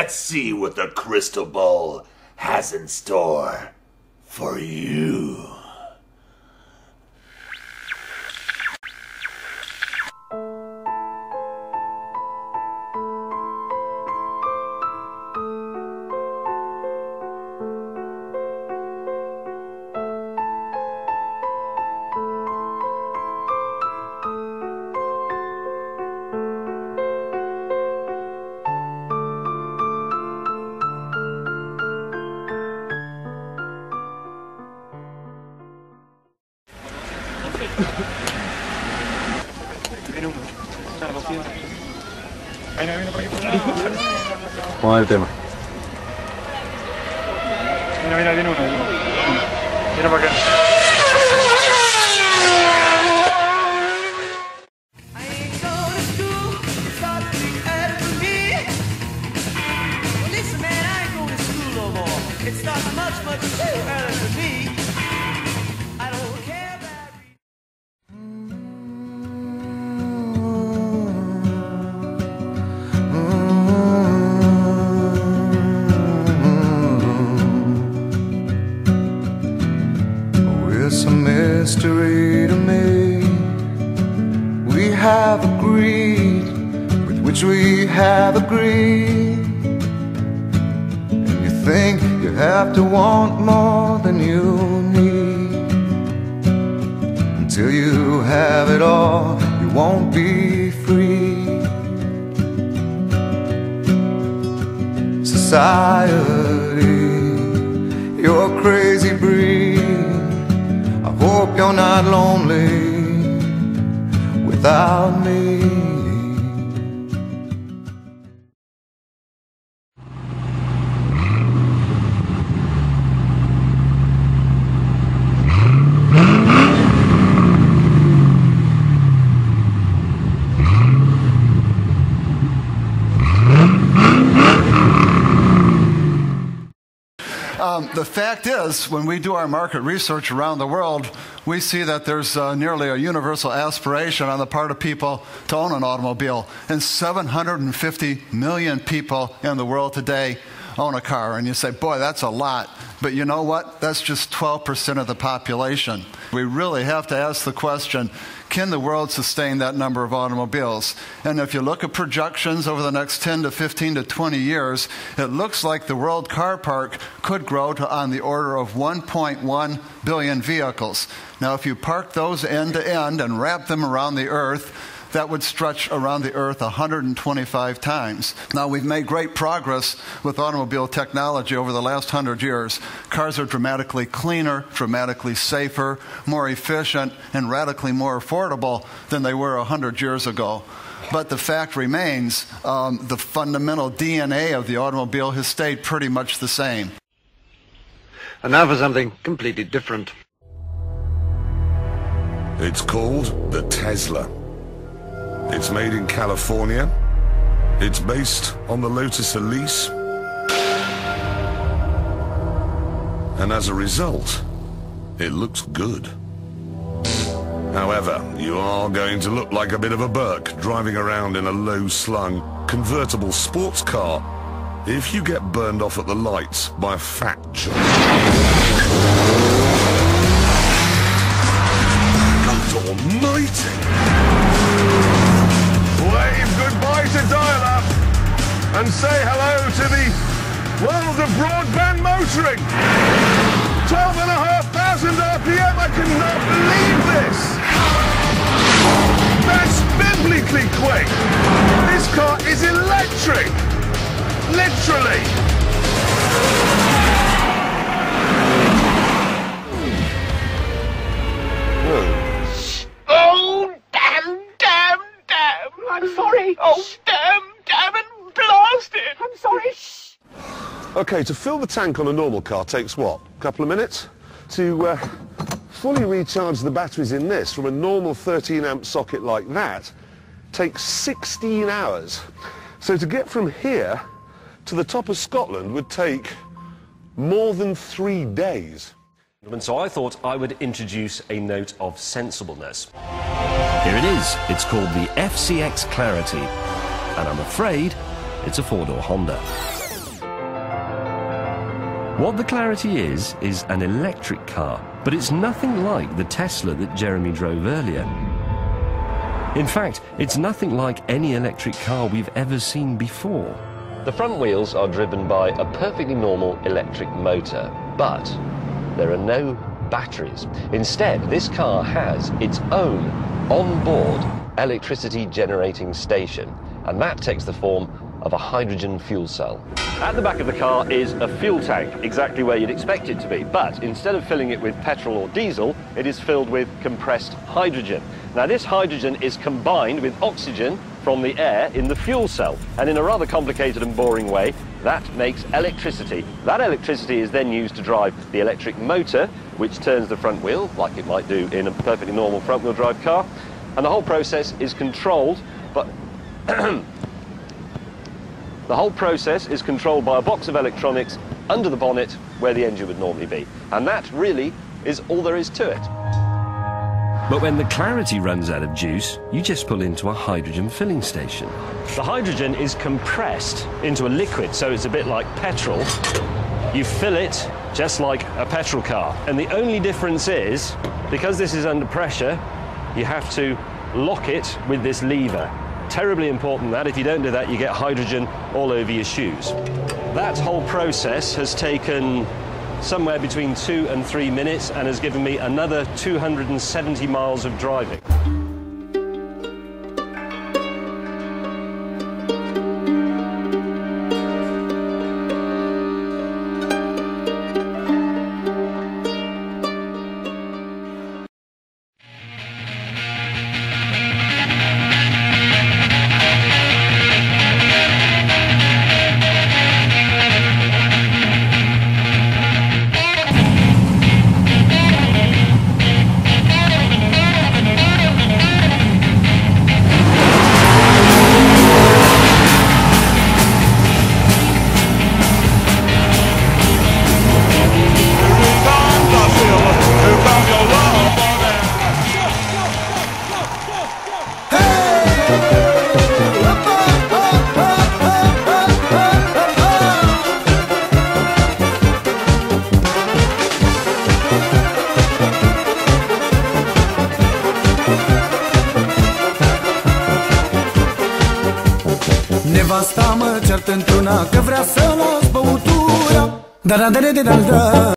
Let's see what the crystal ball has in store for you. ¿Cómo es el tema? Mira, viene uno. Mira para acá. It's a mystery to me. We have agreed with which we have agreed. And you think you have to want more than you need. Until you have it all, you won't be free. Society, you're a crazy breed. I hope you're not lonely without me. The fact is, when we do our market research around the world, we see that there's nearly a universal aspiration on the part of people to own an automobile. And 750 million people in the world today own a car. And you say, boy, that's a lot. But you know what? That's just 12% of the population. We really have to ask the question, can the world sustain that number of automobiles? And if you look at projections over the next 10 to 15 to 20 years, it looks like the world car park could grow to on the order of 1.1 billion vehicles. Now, if you park those end to end and wrap them around the Earth, that would stretch around the Earth 125 times. Now, we've made great progress with automobile technology over the last 100 years. Cars are dramatically cleaner, dramatically safer, more efficient, and radically more affordable than they were 100 years ago. But the fact remains, the fundamental DNA of the automobile has stayed pretty much the same. And now for something completely different. It's called the Tesla. It's made in California. It's based on the Lotus Elise. And as a result, it looks good. However, you are going to look like a bit of a Burke driving around in a low-slung convertible sports car if you get burned off at the lights by a fat jock. God almighty! Wave goodbye to dial-up and say hello to the world of broadband motoring. 12,500 RPM, I cannot believe this. That's biblically quick. This car is electric. Literally. Oh, damn. I'm sorry. Oh, damn and blast it. I'm sorry. Okay, to fill the tank on a normal car takes what? A couple of minutes? To fully recharge the batteries in this from a normal 13 amp socket like that takes 16 hours. So to get from here to the top of Scotland would take more than 3 days. So I thought I would introduce a note of sensibleness. Here it is. It's called the FCX Clarity. And I'm afraid it's a four-door Honda. What the Clarity is an electric car, but it's nothing like the Tesla that Jeremy drove earlier. In fact, it's nothing like any electric car we've ever seen before. The front wheels are driven by a perfectly normal electric motor, but there are no batteries. Instead, this car has its own on-board electricity generating station, and that takes the form of a hydrogen fuel cell. At the back of the car is a fuel tank, exactly where you'd expect it to be, but instead of filling it with petrol or diesel, it is filled with compressed hydrogen. Now this hydrogen is combined with oxygen from the air in the fuel cell, and in a rather complicated and boring way, that makes electricity. That electricity is then used to drive the electric motor, which turns the front wheel, like it might do in a perfectly normal front-wheel drive car, and the whole process is controlled by the whole process is controlled by a box of electronics under the bonnet where the engine would normally be. And that really is all there is to it. But when the Clarity runs out of juice, you just pull into a hydrogen filling station. The hydrogen is compressed into a liquid, so it's a bit like petrol. You fill it just like a petrol car. And the only difference is, because this is under pressure, you have to lock it with this lever. Terribly important that. If you don't do that, you get hydrogen all over your shoes. That whole process has taken somewhere between 2 and 3 minutes and has given me another 270 miles of driving. Nevasta mă certă într-una că vrea să las băutura. Da-da-da-da-da-da.